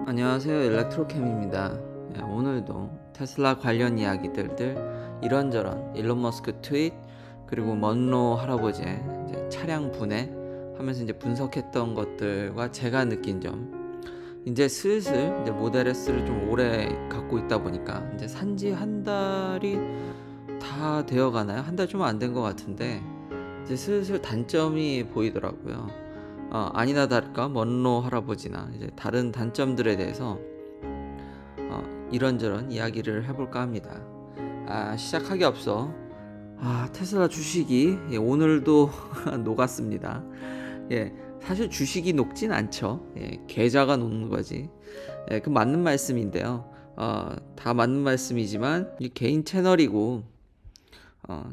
안녕하세요, 일렉트로캠입니다. 오늘도 테슬라 관련 이야기들들 이런저런 일론 머스크 트윗, 그리고 먼로 할아버지의 이제 차량 분해 하면서 이제 분석했던 것들과 제가 느낀 점, 이제 슬슬 이제 모델 S를 좀 오래 갖고 있다 보니까 이제 산지 한 달이 다 되어 가나요? 한 달 좀 안 된 것 같은데 이제 슬슬 단점이 보이더라고요. 아니나 다를까 먼로 할아버지나 이제 다른 단점들에 대해서 이런저런 이야기를 해볼까 합니다. 시작하기 앞서 테슬라 주식이 오늘도 녹았습니다. 사실 주식이 녹진 않죠. 계좌가 녹는 거지. 그 맞는 말씀인데요. 다 맞는 말씀이지만 이 개인 채널이고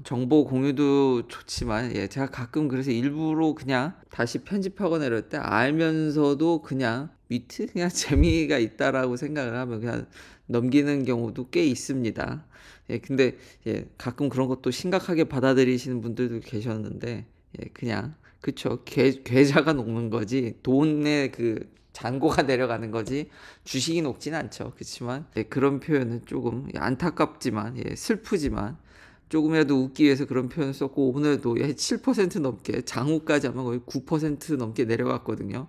정보 공유도 좋지만 제가 가끔 그래서 일부러 그냥 다시 편집하거나 이럴 때 알면서도 그냥 위트? 그냥 재미가 있다라고 생각을 하면 그냥 넘기는 경우도 꽤 있습니다. 근데 가끔 그런 것도 심각하게 받아들이시는 분들도 계셨는데 그냥 그쵸, 계좌가 녹는 거지 돈의 그 잔고가 내려가는 거지 주식이 녹진 않죠. 그렇지만 그런 표현은 조금 안타깝지만 슬프지만 조금이라도 웃기 위해서 그런 표현을 썼고, 오늘도 7% 넘게, 장후까지 하면 거의 9% 넘게 내려갔거든요.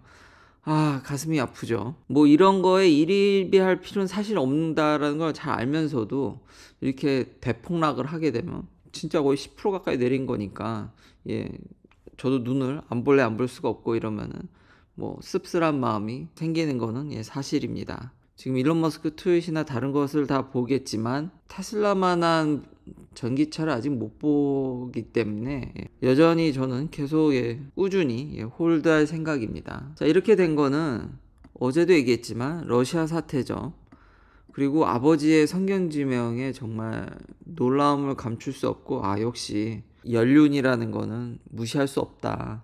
가슴이 아프죠. 뭐 이런 거에 일희비할 필요는 사실 없다라는 걸 잘 알면서도 이렇게 대폭락을 하게 되면 진짜 거의 10% 가까이 내린 거니까 저도 눈을 안 볼래 안 볼 수가 없고 이러면은 뭐 씁쓸한 마음이 생기는 거는 사실입니다. 지금 일론 머스크 트윗이나 다른 것을 다 보겠지만 테슬라만한 전기차를 아직 못 보기 때문에 여전히 저는 계속 꾸준히 홀드할 생각입니다. 자, 이렇게 된 거는 어제도 얘기했지만 러시아 사태죠. 그리고 아버지의 성경지명에 정말 놀라움을 감출 수 없고 역시 연륜이라는 거는 무시할 수 없다.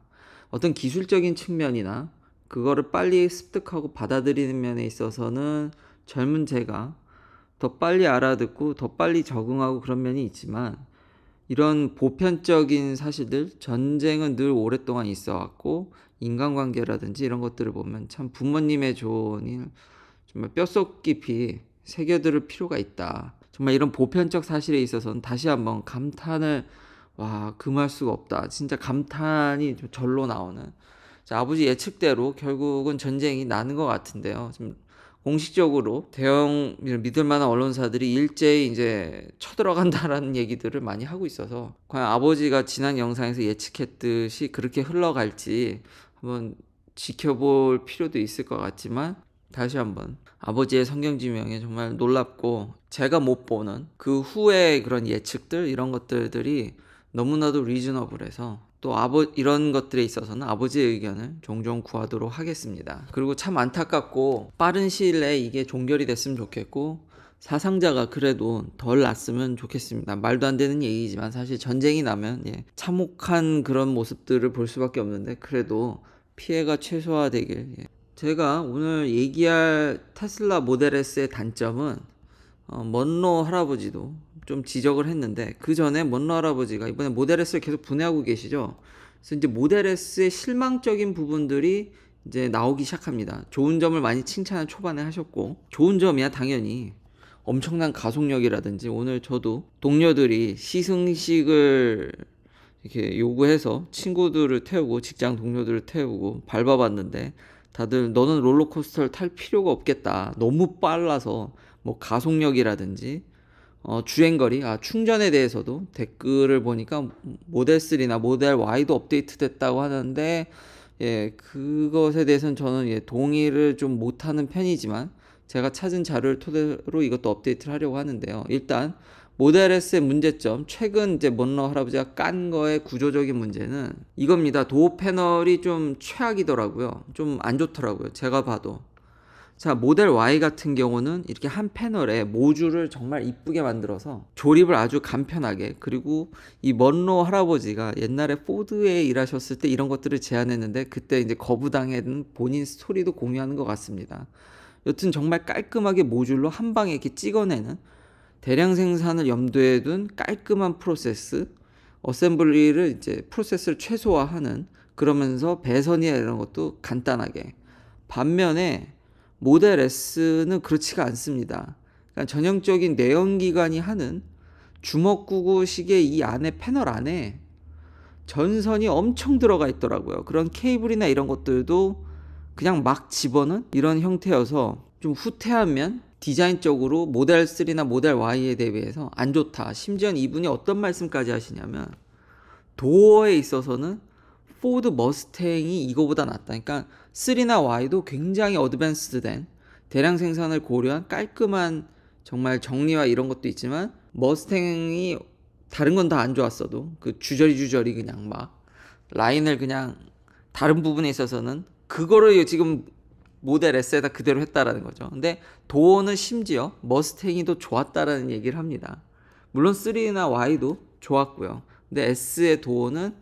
어떤 기술적인 측면이나 그거를 빨리 습득하고 받아들이는 면에 있어서는 젊은 제가 더 빨리 알아듣고 더 빨리 적응하고 그런 면이 있지만, 이런 보편적인 사실들, 전쟁은 늘 오랫동안 있어 왔고 인간관계라든지 이런 것들을 보면 참 부모님의 조언이 정말 뼛속 깊이 새겨들을 필요가 있다. 정말 이런 보편적 사실에 있어서는 다시 한번 감탄을 금할 수가 없다. 진짜 감탄이 절로 나오는. 자, 아버지 예측대로 결국은 전쟁이 나는 것 같은데요. 지금 공식적으로 대형 믿을 만한 언론사들이 일제히 이제 쳐들어간다라는 얘기들을 많이 하고 있어서 과연 아버지가 지난 영상에서 예측했듯이 그렇게 흘러갈지 한번 지켜볼 필요도 있을 것 같지만, 다시 한번 아버지의 성경지명에 정말 놀랍고 제가 못 보는 그 후의 그런 예측들, 이런 것들이 너무나도 리즈너블해서 또 이런 것들에 있어서는 아버지의 의견을 종종 구하도록 하겠습니다. 그리고 참 안타깝고 빠른 시일 내에 이게 종결이 됐으면 좋겠고 사상자가 그래도 덜 났으면 좋겠습니다. 말도 안 되는 얘기지만 사실 전쟁이 나면 참혹한 그런 모습들을 볼 수밖에 없는데 그래도 피해가 최소화되길. 제가 오늘 얘기할 테슬라 모델 S의 단점은 먼로 할아버지도 좀 지적을 했는데, 그 전에 먼로 할아버지가 이번에 모델 S를 계속 분해하고 계시죠. 그래서 이제 모델 S의 실망적인 부분들이 이제 나오기 시작합니다. 좋은 점을 많이 칭찬을 초반에 하셨고, 좋은 점이야 당연히 엄청난 가속력이라든지, 오늘 저도 동료들이 시승식을 이렇게 요구해서 친구들을 태우고 직장 동료들을 태우고 밟아봤는데 다들 너는 롤러코스터를 탈 필요가 없겠다. 너무 빨라서 뭐 가속력이라든지 주행거리, 충전에 대해서도 댓글을 보니까 모델 3나 모델 Y도 업데이트 됐다고 하는데 그것에 대해서는 저는 동의를 좀 못하는 편이지만 제가 찾은 자료를 토대로 이것도 업데이트를 하려고 하는데요. 일단 모델 S의 문제점, 최근 이제 먼로 할아버지가 깐 거의 구조적인 문제는 이겁니다. 도어 패널이 좀 최악이더라고요. 좀 안 좋더라고요. 제가 봐도. 자, 모델 Y 같은 경우는 이렇게 한 패널에 모듈을 정말 이쁘게 만들어서 조립을 아주 간편하게, 그리고 이 먼로 할아버지가 옛날에 포드에 일하셨을 때 이런 것들을 제안했는데 그때 이제 거부당한 본인 스토리도 공유하는 것 같습니다. 여튼 정말 깔끔하게 모듈로 한 방에 이렇게 찍어내는, 대량 생산을 염두에 둔 깔끔한 프로세스, 어셈블리를 이제 프로세스를 최소화하는, 그러면서 배선이나 이런 것도 간단하게. 반면에 모델 S는 그렇지가 않습니다. 그러니까 전형적인 내연기관이 하는 주먹구구식의 이 안에 패널 안에 전선이 엄청 들어가 있더라고요. 그런 케이블이나 이런 것들도 그냥 막 집어넣은 이런 형태여서 좀 후퇴한 면, 디자인적으로 모델 3나 모델 Y에 대비해서 안 좋다. 심지어 이분이 어떤 말씀까지 하시냐면 도어에 있어서는 포드 머스탱이 이거보다 낫다. 그러니까 3나 Y도 굉장히 어드밴스드된 대량 생산을 고려한 깔끔한 정말 정리와 이런 것도 있지만 머스탱이 다른 건 다 안 좋았어도 그 주저리 그냥 막 라인을 그냥 다른 부분에 있어서는 그거를 지금 모델 S에다 그대로 했다라는 거죠. 근데 도어는 심지어 머스탱이 더 좋았다라는 얘기를 합니다. 물론 3나 Y도 좋았고요. 근데 S의 도어는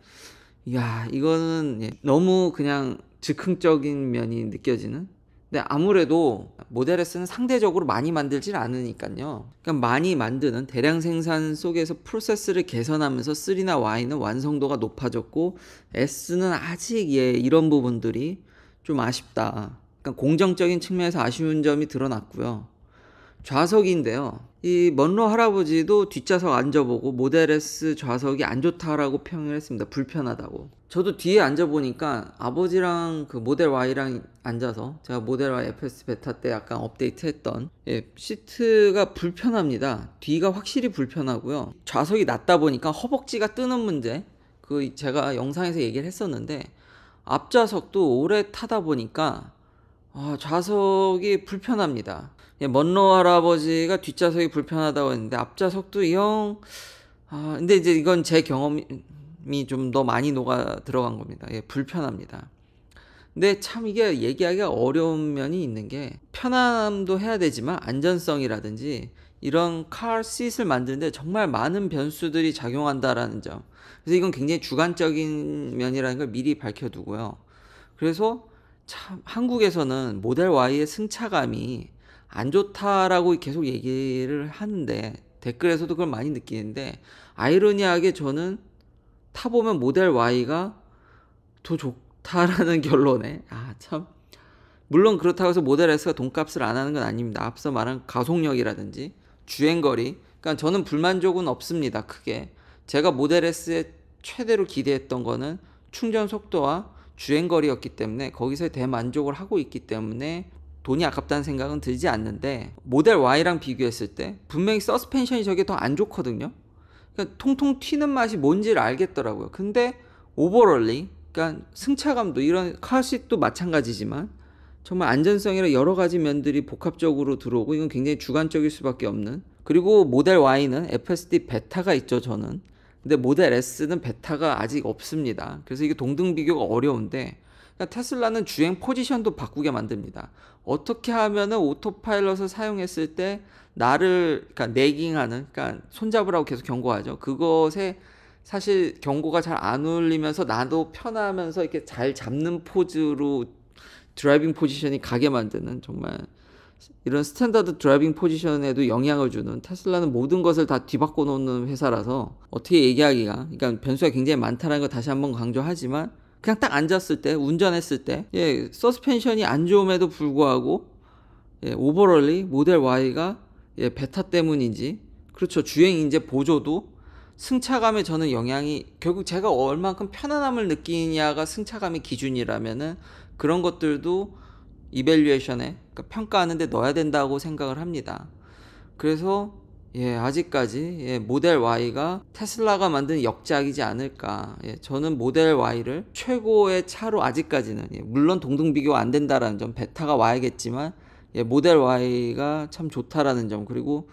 이거는 너무 그냥 즉흥적인 면이 느껴지는. 근데 아무래도 모델 S는 상대적으로 많이 만들질 않으니까요. 그러니까 많이 만드는 대량 생산 속에서 프로세스를 개선하면서 3나 Y는 완성도가 높아졌고 S는 아직 이런 부분들이 좀 아쉽다. 그러니까 공정적인 측면에서 아쉬운 점이 드러났고요. 좌석인데요. 이 먼로 할아버지도 뒷좌석 앉아보고 모델 S 좌석이 안 좋다라고 평을 했습니다. 불편하다고. 저도 뒤에 앉아보니까 아버지랑 그 모델 Y랑 앉아서 제가 모델 Y FS 베타 때 약간 업데이트했던 시트가 불편합니다. 뒤가 확실히 불편하고요. 좌석이 낮다 보니까 허벅지가 뜨는 문제, 그 제가 영상에서 얘기를 했었는데 앞좌석도 오래 타다 보니까 좌석이 불편합니다. 먼로 할아버지가 뒷좌석이 불편하다고 했는데 앞좌석도 근데 이제 이건 제 경험이 좀 더 많이 녹아 들어간 겁니다. 불편합니다. 근데 참 이게 얘기하기가 어려운 면이 있는 게 편함도 해야 되지만 안전성이라든지 이런 칼 씰을 만드는데 정말 많은 변수들이 작용한다라는 점. 그래서 이건 굉장히 주관적인 면이라는 걸 미리 밝혀두고요. 그래서 참 한국에서는 모델 Y의 승차감이 안 좋다라고 계속 얘기를 하는데 댓글에서도 그걸 많이 느끼는데 아이러니하게 저는 타보면 모델 Y가 더 좋다라는 결론에 참 물론 그렇다고 해서 모델 S가 돈값을 안 하는 건 아닙니다. 앞서 말한 가속력이라든지 주행거리, 그러니까 저는 불만족은 없습니다. 크게 제가 모델 S에 최대로 기대했던 거는 충전 속도와 주행거리였기 때문에 거기서 대만족을 하고 있기 때문에 돈이 아깝다는 생각은 들지 않는데 모델 Y랑 비교했을 때 분명히 서스펜션이 저게 더 안 좋거든요. 그러니까 통통 튀는 맛이 뭔지를 알겠더라고요. 근데 오버럴리, 그러니까 승차감도 이런 카시트도 마찬가지지만 정말 안전성이랑 여러 가지 면들이 복합적으로 들어오고 이건 굉장히 주관적일 수밖에 없는. 그리고 모델 Y는 FSD 베타가 있죠, 저는. 근데 모델 S는 베타가 아직 없습니다. 그래서 이게 동등 비교가 어려운데 그러니까 테슬라는 주행 포지션도 바꾸게 만듭니다. 어떻게 하면은 오토파일럿을 사용했을 때 나를 그러니까 내깅하는, 그러니까 손잡으라고 계속 경고하죠. 그것에 사실 경고가 잘 안 울리면서 나도 편하면서 이렇게 잘 잡는 포즈로 드라이빙 포지션이 가게 만드는, 정말 이런 스탠다드 드라이빙 포지션에도 영향을 주는, 테슬라는 모든 것을 다 뒤바꿔 놓는 회사라서 어떻게 얘기하기가, 그러니까 변수가 굉장히 많다는 걸 다시 한번 강조하지만 그냥 딱 앉았을 때, 운전했을 때 서스펜션이 안 좋음에도 불구하고 오버럴리 모델 Y가 베타 때문인지, 그렇죠, 주행 이제 보조도 승차감에 저는 영향이, 결국 제가 얼만큼 편안함을 느끼냐가 승차감의 기준이라면은 그런 것들도 이밸류에이션에, 그러니까 평가하는 데 넣어야 된다고 생각을 합니다. 그래서 아직까지 모델 Y가 테슬라가 만든 역작이지 않을까. 저는 모델 Y를 최고의 차로 아직까지는, 물론 동등 비교 안 된다라는 점, 베타가 와야겠지만 모델 Y가 참 좋다라는 점, 그리고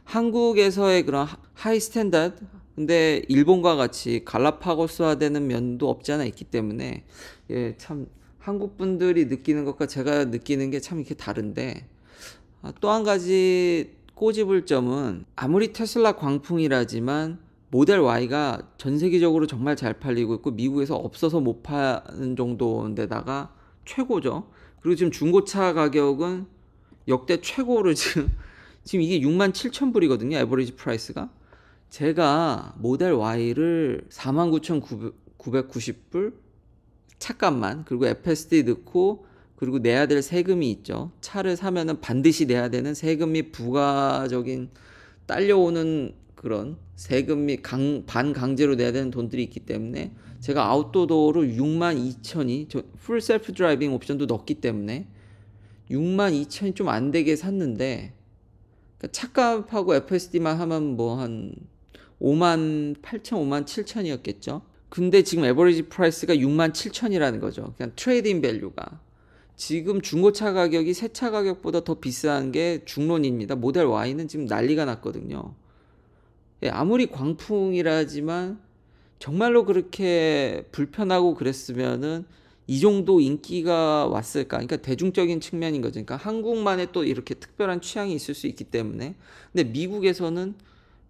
한국에서의 그런 하이 스탠다드, 근데 일본과 같이 갈라파고스화되는 면도 없지 않아 있기 때문에 참 한국 분들이 느끼는 것과 제가 느끼는 게 참 이렇게 다른데, 또 한 가지 꼬집을 점은 아무리 테슬라 광풍이라지만 모델 Y가 전 세계적으로 정말 잘 팔리고 있고 미국에서 없어서 못 파는 정도인데다가 최고죠. 그리고 지금 중고차 가격은 역대 최고로 지금 이게 67,000불이거든요. 에버리지 프라이스가. 제가 모델 Y를 49,990불 차값만, 그리고 FSD 넣고 그리고 내야 될 세금이 있죠. 차를 사면은 반드시 내야 되는 세금 및 부가적인 딸려오는 그런 세금 및 반강제로 내야 되는 돈들이 있기 때문에 제가 아웃도어로 62,000이 풀 셀프 드라이빙 옵션도 넣었기 때문에 62,000이 좀 안 되게 샀는데, 그러니까 차값하고 FSD만 하면 뭐 한 58,000, 57,000이었겠죠. 근데 지금 에버리지 프라이스가 67,000이라는 거죠. 그냥 트레이드인 밸류가. 지금 중고차 가격이 새 차 가격보다 더 비싼 게 중론입니다. 모델 Y는 지금 난리가 났거든요. 예, 아무리 광풍이라지만 정말로 그렇게 불편하고 그랬으면은 이 정도 인기가 왔을까? 그러니까 대중적인 측면인 거죠. 그러니까 한국만의 또 이렇게 특별한 취향이 있을 수 있기 때문에. 근데 미국에서는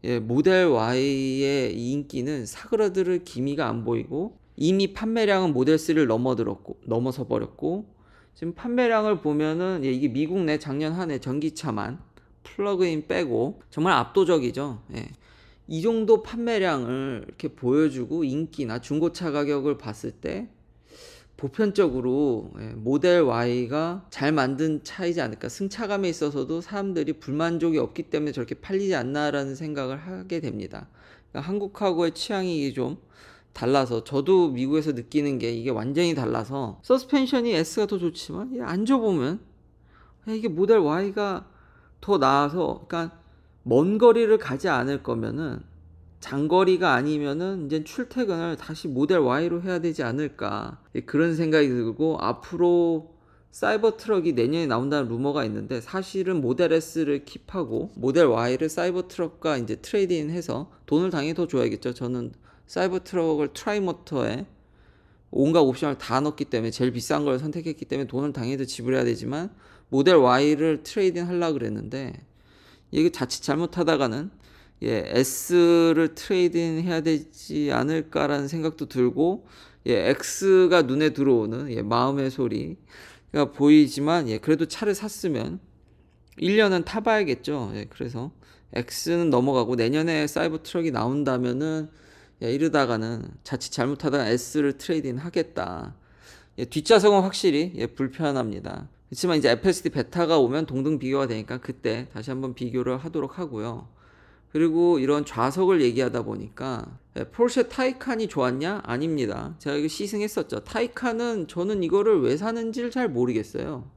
예, 모델 Y의 이 인기는 사그라들 기미가 안 보이고 이미 판매량은 모델 3를 넘어서 버렸고, 지금 판매량을 보면은 예, 이게 미국 내 작년 한 해 전기차만 플러그인 빼고 정말 압도적이죠. 예. 이 정도 판매량을 이렇게 보여주고 인기나 중고차 가격을 봤을 때 보편적으로 예, 모델 Y가 잘 만든 차이지 않을까. 승차감에 있어서도 사람들이 불만족이 없기 때문에 저렇게 팔리지 않나라는 생각을 하게 됩니다. 그러니까 한국하고의 취향이 좀 달라서, 저도 미국에서 느끼는 게 이게 완전히 달라서, 서스펜션이 S가 더 좋지만 앉아보면 이게 모델 Y가 더 나아서, 그러니까 먼 거리를 가지 않을 거면은, 장거리가 아니면은 이제 출퇴근을 다시 모델 Y로 해야 되지 않을까, 그런 생각이 들고, 앞으로 사이버 트럭이 내년에 나온다는 루머가 있는데 사실은 모델 S를 킵하고 모델 Y를 사이버 트럭과 이제 트레이드인 해서 돈을 당연히 더 줘야겠죠. 저는 사이버 트럭을 트라이모터에 온갖 옵션을 다 넣었기 때문에 제일 비싼 걸 선택했기 때문에 돈을 당연히 더 지불해야 되지만, 모델 Y를 트레이딩 하려고 그랬는데 이게 자칫 잘못하다가는 예, S를 트레이딩 해야 되지 않을까라는 생각도 들고, 예, X가 눈에 들어오는 예, 마음의 소리가 보이지만, 예, 그래도 차를 샀으면 1년은 타봐야겠죠. 예, 그래서 X는 넘어가고 내년에 사이버 트럭이 나온다면은 예, 이러다가는 자칫 잘못하다가 S를 트레이딩 하겠다. 예, 뒷좌석은 확실히 예, 불편합니다. 그렇지만 이제 FSD 베타가 오면 동등 비교가 되니까 그때 다시 한번 비교를 하도록 하고요. 그리고 이런 좌석을 얘기하다 보니까 예, 포르쉐 타이칸이 좋았냐? 아닙니다. 제가 이거 시승했었죠. 타이칸은 저는 이거를 왜 사는지를 잘 모르겠어요.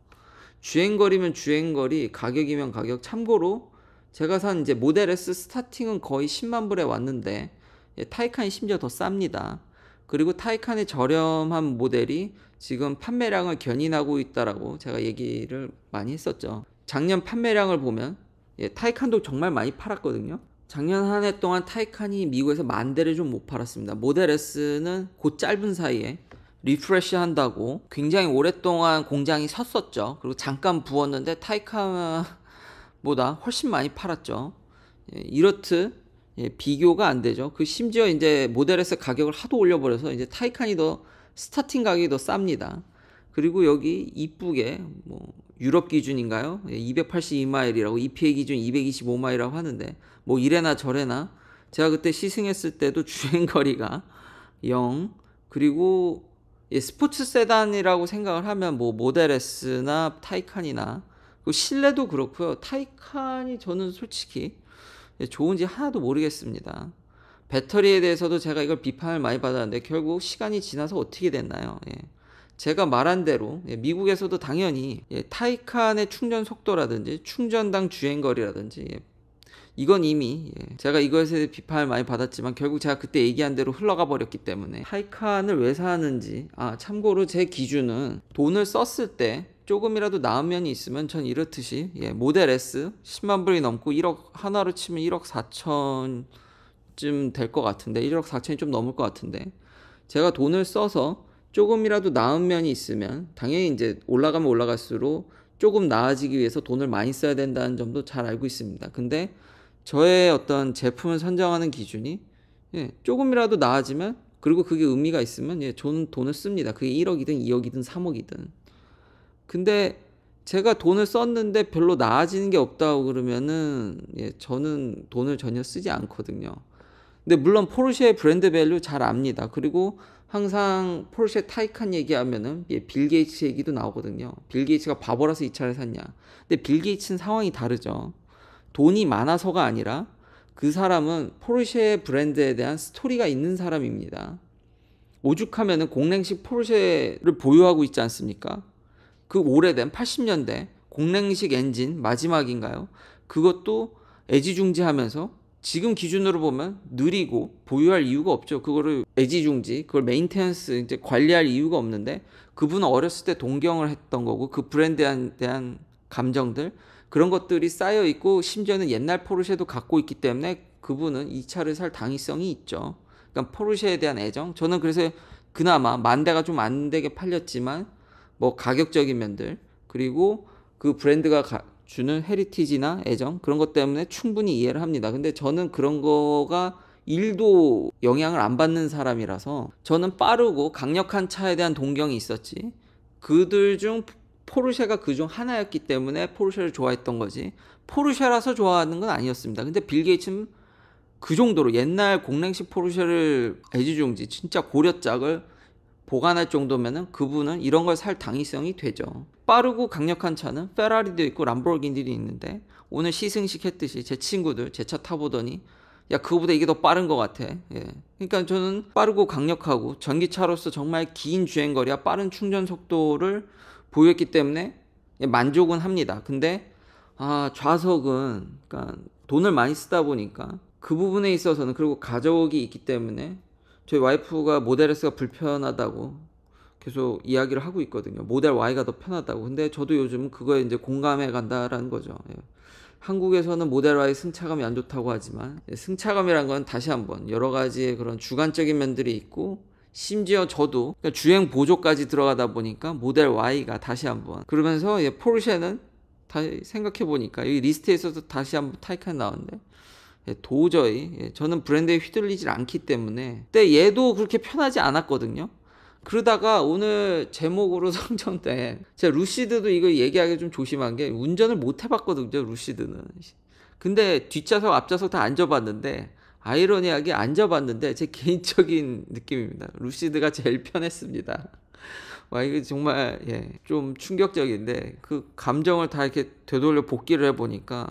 주행거리면 주행거리, 가격이면 가격. 참고로 제가 산 이제 모델 S 스타팅은 거의 10만 불에 왔는데 예, 타이칸이 심지어 더 쌉니다. 그리고 타이칸의 저렴한 모델이 지금 판매량을 견인하고 있다라고 제가 얘기를 많이 했었죠. 작년 판매량을 보면 예, 타이칸도 정말 많이 팔았거든요. 작년 한 해 동안 타이칸이 미국에서 10,000대를 좀 못 팔았습니다. 모델 S는 그 짧은 사이에 리프레시 한다고 굉장히 오랫동안 공장이 섰었죠. 그리고 잠깐 부었는데 타이칸보다 훨씬 많이 팔았죠. 예, 이렇듯 예, 비교가 안 되죠. 그 심지어 이제 모델 S 가격을 하도 올려버려서 이제 타이칸이 더 스타팅 가격이 더 쌉니다. 그리고 여기 이쁘게 뭐 유럽 기준인가요? 282마일이라고, EPA 기준 225마일이라고 하는데 뭐 이래나 저래나 제가 그때 시승했을 때도 주행거리가 0, 그리고 예, 스포츠 세단이라고 생각을 하면 뭐 모델 S나 타이칸이나, 그 실내도 그렇고요. 타이칸이 저는 솔직히 좋은지 하나도 모르겠습니다. 배터리에 대해서도 제가 이걸 비판을 많이 받았는데 결국 시간이 지나서 어떻게 됐나요? 예. 제가 말한 대로 예, 미국에서도 당연히 예, 타이칸의 충전 속도라든지 충전당 주행거리라든지 예, 이건 이미 예, 제가 이것에 비판을 많이 받았지만 결국 제가 그때 얘기한 대로 흘러가 버렸기 때문에 타이칸을 왜 사는지, 참고로 제 기준은 돈을 썼을 때 조금이라도 나은 면이 있으면 전 이렇듯이 예, 모델 S 10만 불이 넘고 1억, 하나로 치면 1억 4천쯤 될 것 같은데, 1억 4천이 좀 넘을 것 같은데, 제가 돈을 써서 조금이라도 나은 면이 있으면 당연히 이제 올라가면 올라갈수록 조금 나아지기 위해서 돈을 많이 써야 된다는 점도 잘 알고 있습니다. 근데 저의 어떤 제품을 선정하는 기준이 예, 조금이라도 나아지면, 그리고 그게 의미가 있으면 예, 저는 돈을 씁니다. 그게 1억이든 2억이든 3억이든. 근데 제가 돈을 썼는데 별로 나아지는 게 없다고 그러면은 예, 저는 돈을 전혀 쓰지 않거든요. 근데 물론 포르쉐의 브랜드 밸류 잘 압니다. 그리고 항상 포르쉐 타이칸 얘기하면은 빌 게이츠 얘기도 나오거든요. 빌 게이츠가 바보라서 이 차를 샀냐. 근데 빌 게이츠는 상황이 다르죠. 돈이 많아서가 아니라 그 사람은 포르쉐 브랜드에 대한 스토리가 있는 사람입니다. 오죽하면은 공랭식 포르쉐를 보유하고 있지 않습니까? 그 오래된 80년대 공랭식 엔진 마지막인가요? 그것도 애지중지하면서 지금 기준으로 보면 느리고 보유할 이유가 없죠. 그거를 애지중지, 그걸 메인테넌스 이제 관리할 이유가 없는데 그분은 어렸을 때 동경을 했던 거고 그 브랜드에 대한 감정들 그런 것들이 쌓여 있고 심지어는 옛날 포르쉐도 갖고 있기 때문에 그분은 이 차를 살 당위성이 있죠. 그러니까 포르쉐에 대한 애정. 저는 그래서 그나마 만 대가 좀 안 되게 팔렸지만 뭐 가격적인 면들 그리고 그 브랜드가 주는 헤리티지나 애정 그런 것 때문에 충분히 이해를 합니다. 근데 저는 그런 거가 1도 영향을 안 받는 사람이라서 저는 빠르고 강력한 차에 대한 동경이 있었지. 그들 중 포르쉐가 그중 하나였기 때문에 포르쉐를 좋아했던 거지. 포르쉐라서 좋아하는 건 아니었습니다. 근데 빌 게이츠는 그 정도로 옛날 공랭식 포르쉐를 애지중지 진짜 고려짝을 보관할 정도면은 그분은 이런 걸 살 당위성이 되죠. 빠르고 강력한 차는 페라리도 있고 람보르기니도 있는데 오늘 시승식 했듯이 제 친구들 제 차 타보더니 야 그거보다 이게 더 빠른 것 같아. 예. 그러니까 저는 빠르고 강력하고 전기차로서 정말 긴 주행거리와 빠른 충전 속도를 보였기 때문에 만족은 합니다. 근데 좌석은 그러니까 돈을 많이 쓰다 보니까 그 부분에 있어서는 그리고 가족이 있기 때문에 저희 와이프가 모델 S가 불편하다고 계속 이야기를 하고 있거든요. 모델 Y가 더 편하다고. 근데 저도 요즘 그거에 이제 공감해 간다라는 거죠. 예. 한국에서는 모델 Y 승차감이 안 좋다고 하지만 승차감이란 건 다시 한번 여러 가지의 그런 주관적인 면들이 있고 심지어 저도 그러니까 주행 보조까지 들어가다 보니까 모델 Y가 다시 한번 그러면서 포르쉐는 다시 생각해 보니까 이 리스트에서도 다시 한번 타이칸 나왔는데 도저히 저는 브랜드에 휘둘리질 않기 때문에 근데 얘도 그렇게 편하지 않았거든요. 그러다가 오늘 제목으로 선정된 제가 루시드도 이거 얘기하기 좀 조심한 게 운전을 못 해봤거든요. 루시드는. 근데 뒷좌석 앞좌석 다 앉아봤는데 아이러니하게 앉아봤는데 제 개인적인 느낌입니다. 루시드가 제일 편했습니다. 와 이거 정말 좀 충격적인데 그 감정을 다 이렇게 되돌려 복기를 해보니까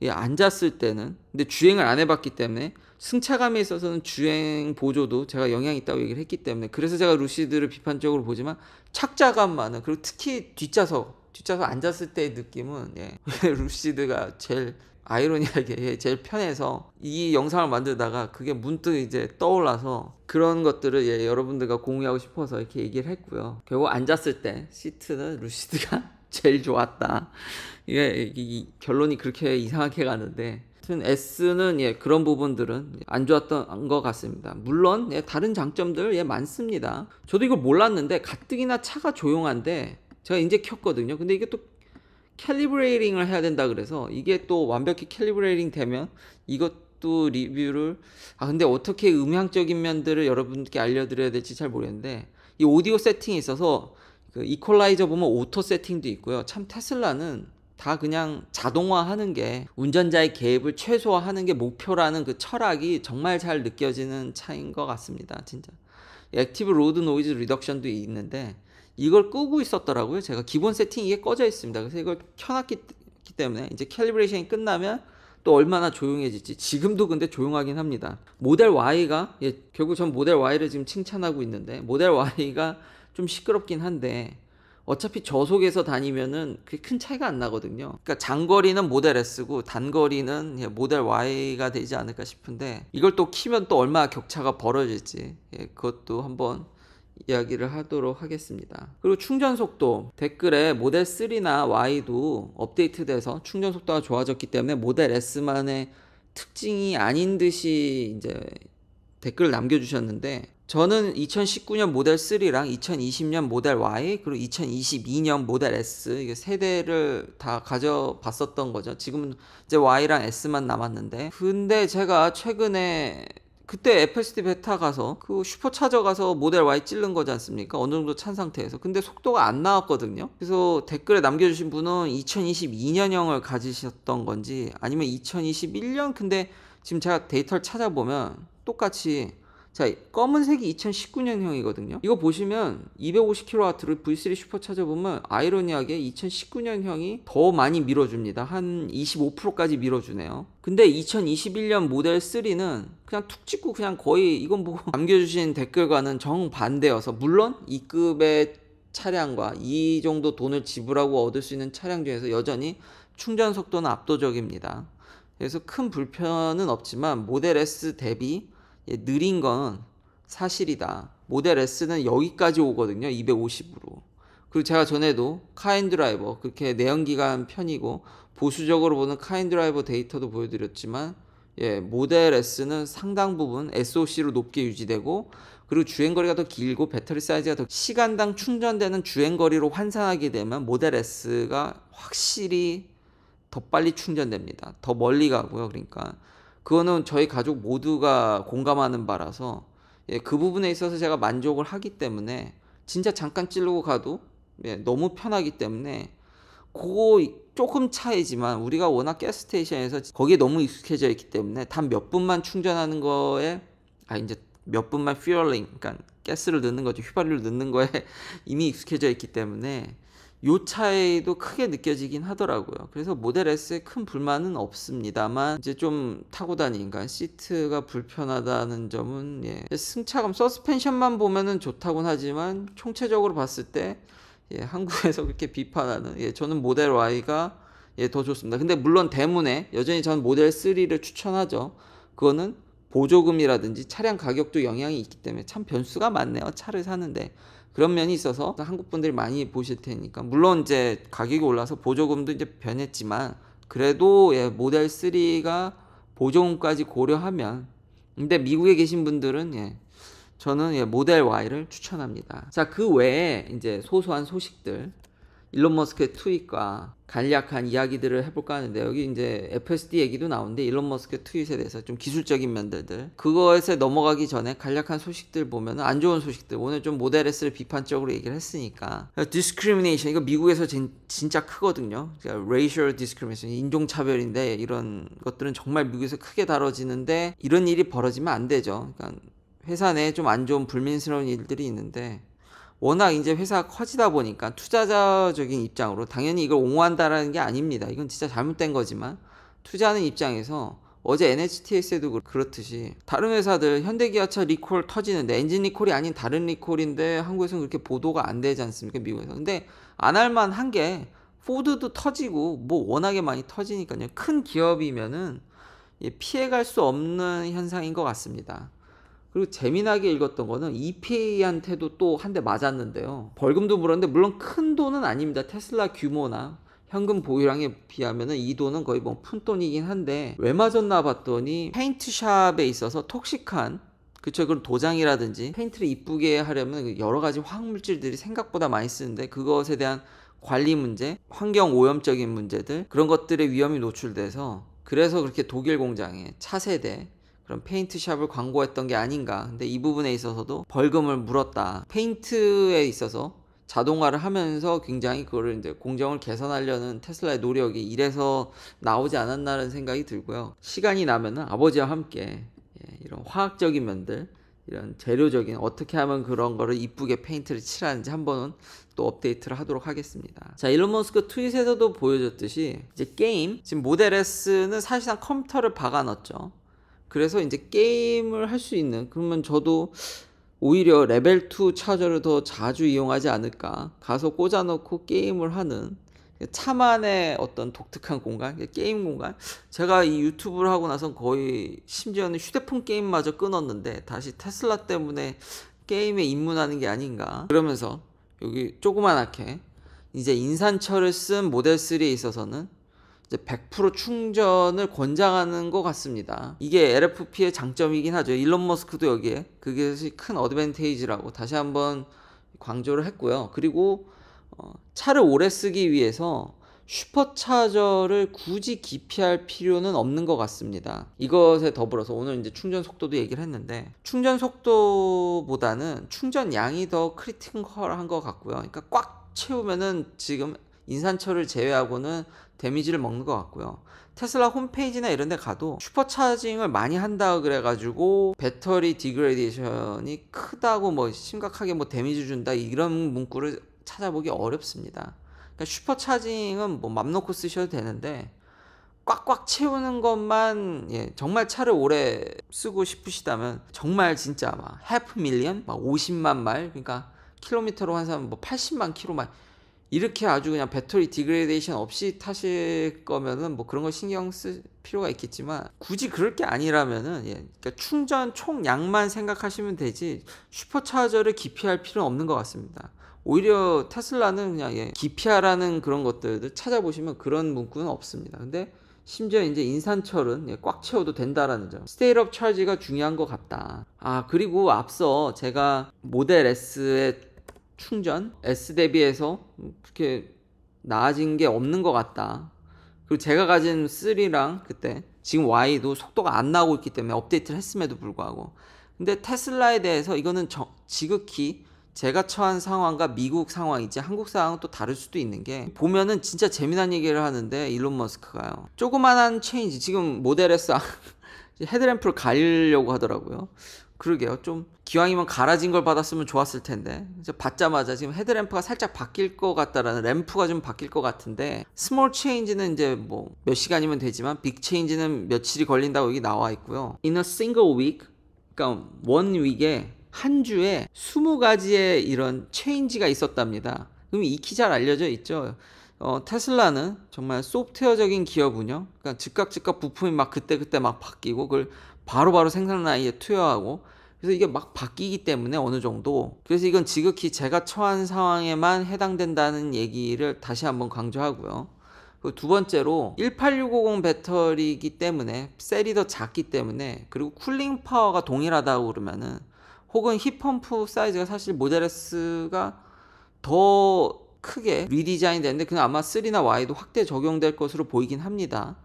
앉았을 때는 근데 주행을 안 해봤기 때문에 승차감에 있어서는 주행 보조도 제가 영향이 있다고 얘기를 했기 때문에 그래서 제가 루시드를 비판적으로 보지만 착자감만은 그리고 특히 뒷좌석 앉았을 때의 느낌은 루시드가 제일 아이러니하게 제일 편해서 이 영상을 만들다가 그게 문득 이제 떠올라서 그런 것들을 여러분들과 공유하고 싶어서 이렇게 얘기를 했고요. 결국 앉았을 때 시트는 루시드가 제일 좋았다. 이 결론이 그렇게 이상하게 가는데 S는 그런 부분들은 안 좋았던 것 같습니다. 물론 다른 장점들 많습니다. 저도 이걸 몰랐는데 가뜩이나 차가 조용한데 제가 이제 켰거든요. 근데 이게 또 캘리브레이팅을 해야 된다 그래서 이게 또 완벽히 캘리브레이팅 되면 이것도 리뷰를 근데 어떻게 음향적인 면들을 여러분께 알려드려야 될지 잘 모르겠는데 이 오디오 세팅이 있어서 그 이퀄라이저 보면 오토 세팅도 있고요. 참 테슬라는 다 그냥 자동화하는 게 운전자의 개입을 최소화하는 게 목표라는 그 철학이 정말 잘 느껴지는 차인 것 같습니다. 진짜 액티브 로드 노이즈 리덕션도 있는데 이걸 끄고 있었더라고요. 제가 기본 세팅 이게 꺼져 있습니다. 그래서 이걸 켜놨기 때문에 이제 캘리브레이션이 끝나면 또 얼마나 조용해질지. 지금도 근데 조용하긴 합니다. 모델 Y가 결국 전 모델 Y를 지금 칭찬하고 있는데 모델 Y가 좀 시끄럽긴 한데 어차피 저속에서 다니면은 그게 큰 차이가 안 나거든요. 그러니까 장거리는 모델 S고 단거리는 모델 Y가 되지 않을까 싶은데 이걸 또 키면 또 얼마나 격차가 벌어질지 그것도 한번 이야기를 하도록 하겠습니다. 그리고 충전 속도 댓글에 모델 3나 Y도 업데이트돼서 충전 속도가 좋아졌기 때문에 모델 S만의 특징이 아닌 듯이 이제 댓글을 남겨주셨는데 저는 2019년 모델 3랑 2020년 모델 Y 그리고 2022년 모델 S 이게 세 대를 다 가져봤었던 거죠. 지금은 이제 Y랑 S만 남았는데 근데 제가 최근에 그때 FSD 베타 가서 그 슈퍼차저 가서 모델 Y 찌른 거지 않습니까? 어느 정도 찬 상태에서. 근데 속도가 안 나왔거든요. 그래서 댓글에 남겨주신 분은 2022년형을 가지셨던 건지 아니면 2021년 근데 지금 제가 데이터를 찾아보면 똑같이 자, 검은색이 2019년형이거든요. 이거 보시면 250kW를 V3 슈퍼차저 보면 아이러니하게 2019년형이 더 많이 밀어줍니다. 한 25%까지 밀어주네요. 근데 2021년 모델 3는 그냥 툭 찍고 그냥 거의 이건 보고 남겨주신 댓글과는 정반대여서, 물론 이 급의 차량과 이 정도 돈을 지불하고 얻을 수 있는 차량 중에서 여전히 충전 속도는 압도적입니다. 그래서 큰 불편은 없지만 모델 S 대비 느린 건 사실이다. 모델 S는 여기까지 오거든요. 250으로. 그리고 제가 전에도 카인드라이버, 그렇게 내연기관 편이고 보수적으로 보는 카인드라이버 데이터도 보여드렸지만, 모델 S는 상당 부분 SOC로 높게 유지되고, 그리고 주행거리가 더 길고 배터리 사이즈가 더 시간당 충전되는 주행거리로 환산하게 되면 모델 S가 확실히 더 빨리 충전됩니다. 더 멀리 가고요. 그러니까 그거는 저희 가족 모두가 공감하는 바라서, 그 부분에 있어서 제가 만족을 하기 때문에, 진짜 잠깐 찌르고 가도 너무 편하기 때문에, 그거 조금 차이지만 우리가 워낙 가스스테이션에서 거기에 너무 익숙해져 있기 때문에 단 몇 분만 충전하는 거에, 이제 몇 분만 퓨얼링, 그러니까 가스를 넣는 거죠. 휘발유를 넣는 거에 이미 익숙해져 있기 때문에 요 차이도 크게 느껴지긴 하더라고요. 그래서 모델 S에 큰 불만은 없습니다만, 이제 좀 타고 다니니까 시트가 불편하다는 점은, 승차감, 서스펜션만 보면은 좋다곤 하지만 총체적으로 봤을 때 한국에서 그렇게 비판하는, 저는 모델 Y가 더 좋습니다. 근데 물론 대문에 여전히 전 모델 3를 추천하죠. 그거는 보조금이라든지 차량 가격도 영향이 있기 때문에 참 변수가 많네요. 차를 사는데. 그런 면이 있어서 한국 분들이 많이 보실 테니까, 물론 이제 가격이 올라서 보조금도 이제 변했지만, 그래도 모델 3가 보조금까지 고려하면, 근데 미국에 계신 분들은 저는 모델 Y를 추천합니다. 자, 그 외에 이제 소소한 소식들, 일론 머스크의 트윗과 간략한 이야기들을 해볼까 하는데, 여기 이제 FSD 얘기도 나오는데 일론 머스크의 트윗에 대해서 좀 기술적인 면들들, 그것에 넘어가기 전에 간략한 소식들 보면, 안 좋은 소식들, 오늘 좀 모델 S를 비판적으로 얘기를 했으니까, discrimination, 이거 미국에서 진짜 크거든요. 그러니까 racial discrimination, 인종차별인데, 이런 것들은 정말 미국에서 크게 다뤄지는데, 이런 일이 벌어지면 안 되죠. 그러니까 회사 내에 좀 안 좋은 불민스러운 일들이 있는데, 워낙 이제 회사가 커지다 보니까 투자자적인 입장으로 당연히 이걸 옹호한다라는 게 아닙니다. 이건 진짜 잘못된 거지만, 투자하는 입장에서 어제 NHTS에도 그렇듯이 다른 회사들 현대기아차 리콜 터지는데, 엔진 리콜이 아닌 다른 리콜인데 한국에서는 그렇게 보도가 안 되지 않습니까? 미국에서. 근데 안 할만 한 게 포드도 터지고 뭐 워낙에 많이 터지니까요. 큰 기업이면은 피해갈 수 없는 현상인 것 같습니다. 그리고 재미나게 읽었던 거는 EPA한테도 또 한 대 맞았는데요. 벌금도 물었는데, 물론 큰 돈은 아닙니다. 테슬라 규모나 현금 보유량에 비하면 이 돈은 거의 뭐 푼돈이긴 한데, 왜 맞았나 봤더니 페인트샵에 있어서 톡식한, 그쵸, 그런 도장이라든지 페인트를 이쁘게 하려면 여러 가지 화학물질들이 생각보다 많이 쓰는데, 그것에 대한 관리 문제, 환경 오염적인 문제들, 그런 것들의 위험이 노출돼서, 그래서 그렇게 독일 공장에 차세대 그런 페인트샵을 광고했던 게 아닌가. 근데 이 부분에 있어서도 벌금을 물었다. 페인트에 있어서 자동화를 하면서 굉장히 그거를 이제 공정을 개선하려는 테슬라의 노력이 이래서 나오지 않았나라는 생각이 들고요. 시간이 나면은 아버지와 함께 이런 화학적인 면들, 이런 재료적인, 어떻게 하면 그런 거를 이쁘게 페인트를 칠하는지 한번은 또 업데이트를 하도록 하겠습니다. 자, 일론 머스크 트윗에서도 보여줬듯이 이제 게임, 지금 모델 S는 사실상 컴퓨터를 박아 넣었죠. 그래서 이제 게임을 할 수 있는, 그러면 저도 오히려 레벨 2 차저를 더 자주 이용하지 않을까. 가서 꽂아놓고 게임을 하는 차만의 어떤 독특한 공간, 게임 공간. 제가 이 유튜브를 하고 나서 거의 심지어는 휴대폰 게임마저 끊었는데, 다시 테슬라 때문에 게임에 입문하는 게 아닌가. 그러면서 여기 조그만하게 이제 인산철을 쓴 모델 3에 있어서는 이제 100% 충전을 권장하는 것 같습니다. 이게 LFP의 장점이긴 하죠. 일론 머스크도 여기에 그게 큰 어드밴테이지라고 다시 한번 강조를 했고요. 그리고 차를 오래 쓰기 위해서 슈퍼차저를 굳이 기피할 필요는 없는 것 같습니다. 이것에 더불어서 오늘 이제 충전 속도도 얘기를 했는데, 충전 속도보다는 충전 양이 더 크리티컬한 것 같고요. 그러니까 꽉 채우면은 지금 인산철을 제외하고는 데미지를 먹는 것 같고요. 테슬라 홈페이지나 이런 데 가도 슈퍼차징을 많이 한다 그래가지고 배터리 디그레이션이 크다고 뭐 심각하게 뭐 데미지 준다 이런 문구를 찾아보기 어렵습니다. 그러니까 슈퍼차징은 뭐 맘 놓고 쓰셔도 되는데 꽉꽉 채우는 것만 정말 차를 오래 쓰고 싶으시다면 정말 진짜 막 half million 막 50만 마일 그러니까 킬로미터로 환산하면 뭐 80만 킬로마일 이렇게 아주 그냥 배터리 디그레이데이션 없이 타실 거면은 뭐 그런 거 신경 쓸 필요가 있겠지만 굳이 그럴 게 아니라면은 그러니까 충전 총량만 생각하시면 되지 슈퍼차저를 기피할 필요는 없는 것 같습니다. 오히려 테슬라는 그냥 기피하라는 그런 것들을 찾아보시면 그런 문구는 없습니다. 근데 심지어 이제 인산철은 꽉 채워도 된다라는 점. 스테이트 업 차지가 중요한 것 같다. 그리고 앞서 제가 모델 S의 충전 S 대비해서 그렇게 나아진 게 없는 것 같다. 그리고 제가 가진 3랑 그때 지금 Y도 속도가 안 나오고 있기 때문에 업데이트를 했음에도 불구하고 근데 테슬라에 대해서 이거는 지극히 제가 처한 상황과 미국 상황이지 한국 상황은 또 다를 수도 있는 게 보면은 진짜 재미난 얘기를 하는데 일론 머스크가요. 조그만한 체인지 지금 모델 S 헤드램프를 가리려고 하더라고요. 그러게요. 좀 기왕이면 갈아진 걸 받았으면 좋았을 텐데 받자마자 지금 헤드램프가 살짝 바뀔 것 같다라는 램프가 좀 바뀔 것 같은데 스몰 체인지는 이제 뭐 몇 시간이면 되지만 빅 체인지는 며칠이 걸린다고 여기 나와 있고요. In a single week 그러니까 원 윅에 한 주에 20가지의 이런 체인지가 있었답니다. 그럼 익히 잘 알려져 있죠. 테슬라는 정말 소프트웨어적인 기업 운영, 그러니까 즉각 부품이 막 그때 막 바뀌고 그걸 바로바로 생산 라인에 투여하고 그래서 이게 막 바뀌기 때문에 어느 정도 그래서 이건 지극히 제가 처한 상황에만 해당된다는 얘기를 다시 한번 강조하고요. 그리고 두 번째로 18650 배터리이기 때문에 셀이 더 작기 때문에 그리고 쿨링 파워가 동일하다고 그러면은 혹은 힙펌프 사이즈가 사실 모델 S가 더 크게 리디자인 되는데 그냥 아마 3나 Y도 확대 적용될 것으로 보이긴 합니다.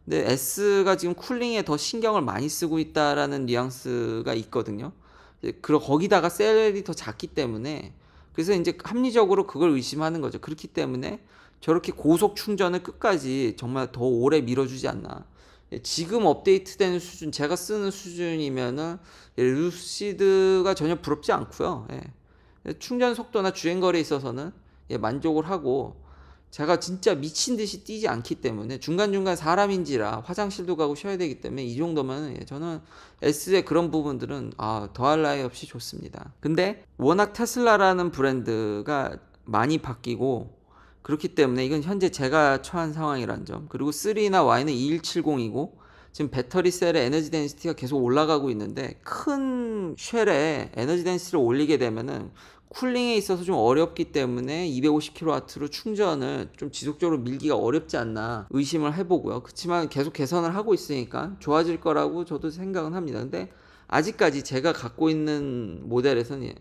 근데 S가 지금 쿨링에 더 신경을 많이 쓰고 있다라는 뉘앙스가 있거든요. 그리고 거기다가 셀이 더 작기 때문에 그래서 이제 합리적으로 그걸 의심하는 거죠. 그렇기 때문에 저렇게 고속 충전을 끝까지 정말 더 오래 밀어주지 않나. 지금 업데이트된 수준, 제가 쓰는 수준이면은 루시드가 전혀 부럽지 않고요. 충전 속도나 주행거리에 있어서는 만족을 하고 제가 진짜 미친 듯이 뛰지 않기 때문에 중간중간 사람인지라 화장실도 가고 쉬어야 되기 때문에 이 정도면 저는 S의 그런 부분들은 더할 나위 없이 좋습니다. 근데 워낙 테슬라라는 브랜드가 많이 바뀌고 그렇기 때문에 이건 현재 제가 처한 상황이란 점 그리고 3나 Y는 2170이고 지금 배터리 셀의 에너지 덴시티가 계속 올라가고 있는데 큰 쉘에 에너지 덴시티를 올리게 되면은 쿨링에 있어서 좀 어렵기 때문에 250kW로 충전을 좀 지속적으로 밀기가 어렵지 않나 의심을 해보고요. 그렇지만 계속 개선을 하고 있으니까 좋아질 거라고 저도 생각은 합니다. 근데 아직까지 제가 갖고 있는 모델에서는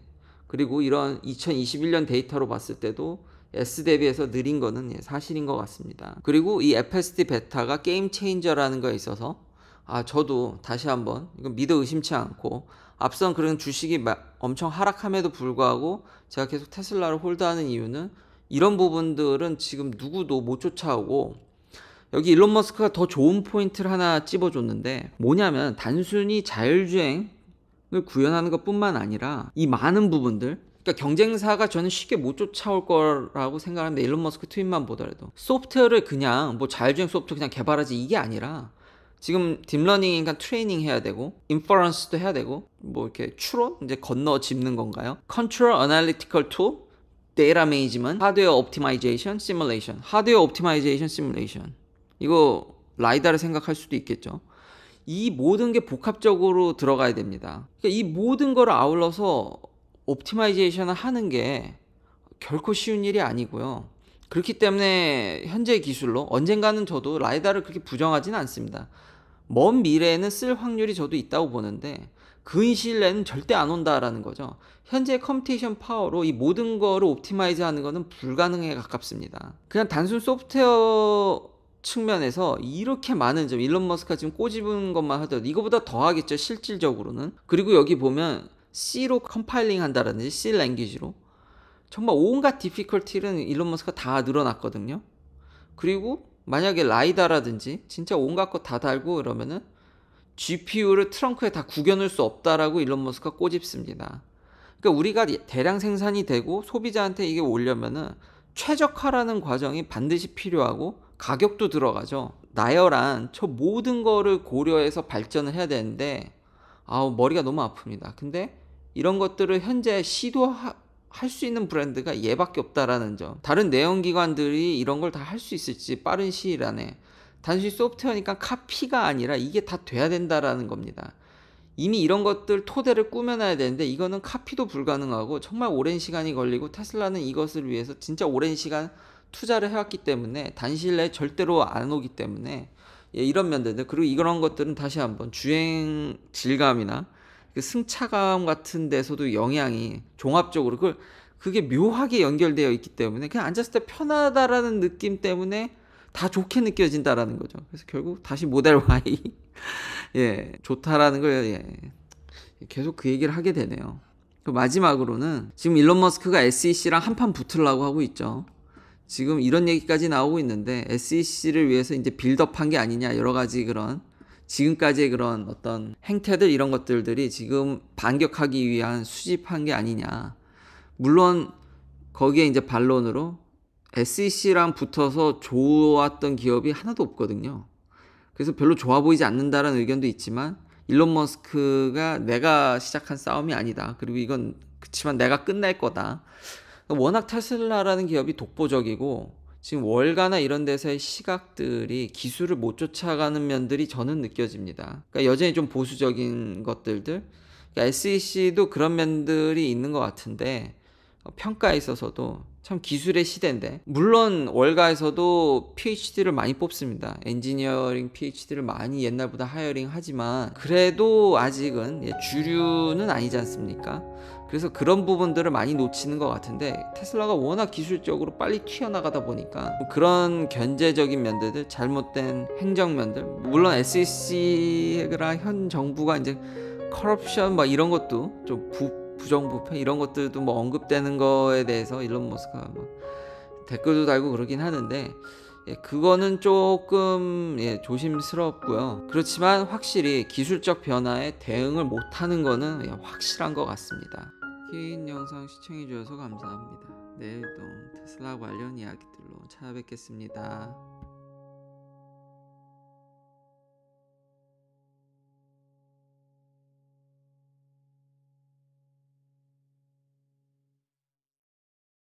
그리고 이런 2021년 데이터로 봤을 때도 S 대비해서 느린 거는 사실인 것 같습니다. 그리고 이 FSD 베타가 게임 체인저라는 거에 있어서 저도 다시 한번 이건 믿어 의심치 않고 앞선 그런 주식이 엄청 하락함에도 불구하고 제가 계속 테슬라를 홀드하는 이유는 이런 부분들은 지금 누구도 못 쫓아오고 여기 일론 머스크가 더 좋은 포인트를 하나 찝어줬는데 뭐냐면 단순히 자율주행을 구현하는 것뿐만 아니라 이 많은 부분들 그러니까 경쟁사가 저는 쉽게 못 쫓아올 거라고 생각합니다. 일론 머스크 트윗만 보더라도 소프트웨어를 그냥 뭐 자율주행 소프트웨어 그냥 개발하지 이게 아니라 지금 딥러닝이니까 트레이닝 해야 되고 인퍼런스도 해야 되고 뭐 이렇게 추론 이제 건너 짚는 건가요? 컨트롤 어널리티컬 툴 데이터 매니지먼트 하드웨어 옵티마이제이션 시뮬레이션 하드웨어 옵티마이제이션 시뮬레이션 이거 라이다를 생각할 수도 있겠죠. 이 모든 게 복합적으로 들어가야 됩니다. 그러니까 이 모든 거를 아울러서 옵티마이제이션을 하는 게 결코 쉬운 일이 아니고요. 그렇기 때문에 현재 기술로 언젠가는 저도 라이다를 그렇게 부정하지는 않습니다. 먼 미래에는 쓸 확률이 저도 있다고 보는데 근시일 내는 절대 안 온다라는 거죠. 현재 컴퓨테이션 파워로 이 모든 거를 옵티마이즈 하는 거는 불가능에 가깝습니다. 그냥 단순 소프트웨어 측면에서 이렇게 많은 점 일론 머스크가 지금 꼬집은 것만 하더라도 이거보다 더 하겠죠 실질적으로는. 그리고 여기 보면 C로 컴파일링 한다라든지 C 랭귀지로 정말 온갖 디피컬티는 일론 머스크가 다 늘어났거든요. 그리고 만약에 라이다라든지 진짜 온갖 거 다 달고 이러면은 GPU를 트렁크에 다 구겨놓을 수 없다라고 일론 머스크가 꼬집습니다. 그러니까 우리가 대량 생산이 되고 소비자한테 이게 오려면은 최적화라는 과정이 반드시 필요하고 가격도 들어가죠. 나열한 저 모든 거를 고려해서 발전을 해야 되는데 머리가 너무 아픕니다. 근데 이런 것들을 현재 시도할 수 있는 브랜드가 얘밖에 없다라는 점. 다른 내연기관들이 이런 걸 다 할 수 있을지 빠른 시일 안에. 단순히 소프트웨어니까 카피가 아니라 이게 다 돼야 된다라는 겁니다. 이미 이런 것들 토대를 꾸며놔야 되는데 이거는 카피도 불가능하고 정말 오랜 시간이 걸리고 테슬라는 이것을 위해서 진짜 오랜 시간 투자를 해왔기 때문에 단시일 내에 절대로 안 오기 때문에 이런 면들 그리고 이런 것들은 다시 한번 주행 질감이나 그 승차감 같은 데서도 영향이 종합적으로 그게 묘하게 연결되어 있기 때문에 그냥 앉았을 때 편하다라는 느낌 때문에 다 좋게 느껴진다라는 거죠. 그래서 결국 다시 모델 Y 좋다라는 걸 계속 그 얘기를 하게 되네요. 마지막으로는 지금 일론 머스크가 SEC랑 한판 붙으려고 하고 있죠. 지금 이런 얘기까지 나오고 있는데 SEC를 위해서 이제 빌드업한 게 아니냐 여러 가지 그런 지금까지의 그런 어떤 행태들 이런 것들이 지금 반격하기 위한 수집한 게 아니냐. 물론 거기에 이제 반론으로 SEC랑 붙어서 좋았던 기업이 하나도 없거든요. 그래서 별로 좋아 보이지 않는다라는 의견도 있지만 일론 머스크가 내가 시작한 싸움이 아니다. 그리고 이건 그치만 내가 끝낼 거다. 워낙 테슬라라는 기업이 독보적이고 지금 월가나 이런 데서의 시각들이 기술을 못 쫓아가는 면들이 저는 느껴집니다. 그러니까 여전히 좀 보수적인 것들들. 그러니까 SEC도 그런 면들이 있는 것 같은데 평가에 있어서도 참 기술의 시대인데 물론 월가에서도 PhD를 많이 뽑습니다. 엔지니어링 PhD를 많이 옛날보다 하이어링 하지만 그래도 아직은 주류는 아니지 않습니까? 그래서 그런 부분들을 많이 놓치는 것 같은데 테슬라가 워낙 기술적으로 빨리 튀어나가다 보니까 그런 견제적인 면들 잘못된 행정면들 물론 SEC랑 현 정부가 이제 커럽션 막 이런 것도 좀 부정부패 이런 것들도 뭐 언급되는 거에 대해서 일론 머스크가 뭐 댓글도 달고 그러긴 하는데 그거는 조금 조심스럽고요. 그렇지만 확실히 기술적 변화에 대응을 못하는 거는 확실한 것 같습니다. 긴 영상 시청해 주셔서 감사합니다. 내일도 테슬라 관련 이야기들로 찾아뵙겠습니다.